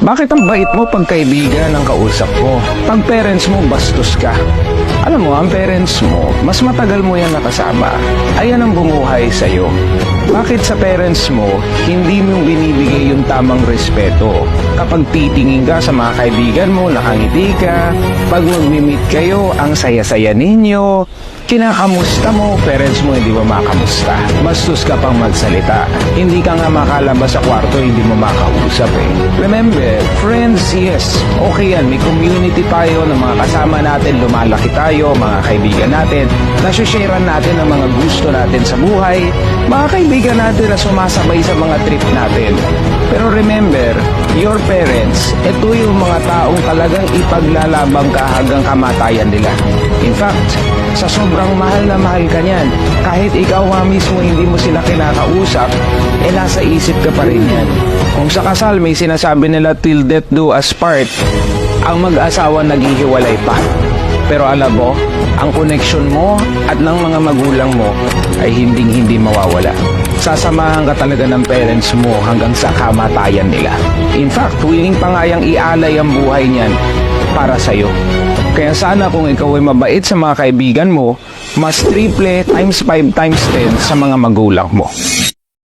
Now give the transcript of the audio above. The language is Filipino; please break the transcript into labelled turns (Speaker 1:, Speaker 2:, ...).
Speaker 1: Bakit ang bait mo pag kaibigan ang kausap mo? Pag parents mo, bastos ka. Alam mo, ang parents mo, mas matagal mo yan nakasama. Ayan ang bumuhay sa'yo. Bakit sa parents mo, hindi mo binibigay yung tamang respeto? Kapag titingin ka sa mga kaibigan mo, nakangiti ka. Pag mag-meet kayo, ang saya-saya ninyo. Kinakamusta mo, parents mo hindi mo makamusta. Bastos ka pang magsalita. Hindi ka nga makalabas sa kwarto, hindi mo makausap eh. Remember, friends, yes, okay yan. May community tayo ng mga kasama natin, lumalaki tayo, mga kaibigan natin. Nasusharean natin ang mga gusto natin sa buhay. Mga kaibigan natin na sumasabay sa mga trip natin. Pero remember, your parents, ito yung mga taong talagang ipaglalabang ka hanggang kamatayan nila. In fact, sa sobrang mahal na mahal ka niyan, kahit ikaw nga mismo hindi mo sila kinakausap, nasa isip ka pa rin yan. Kung sa kasal may sinasabi nila till death do us part, ang mag-asawa naghihiwalay pa. Pero alam mo, ang connection mo at ng mga magulang mo ay hindi mawawala. Sasamahan ka talaga ng parents mo hanggang sa kamatayan nila. In fact, willing pa nga yang ialay ang buhay niyan para sa'yo. Kaya sana kung ikaw ay mabait sa mga kaibigan mo, mas triple times 5 times 10 sa mga magulang mo.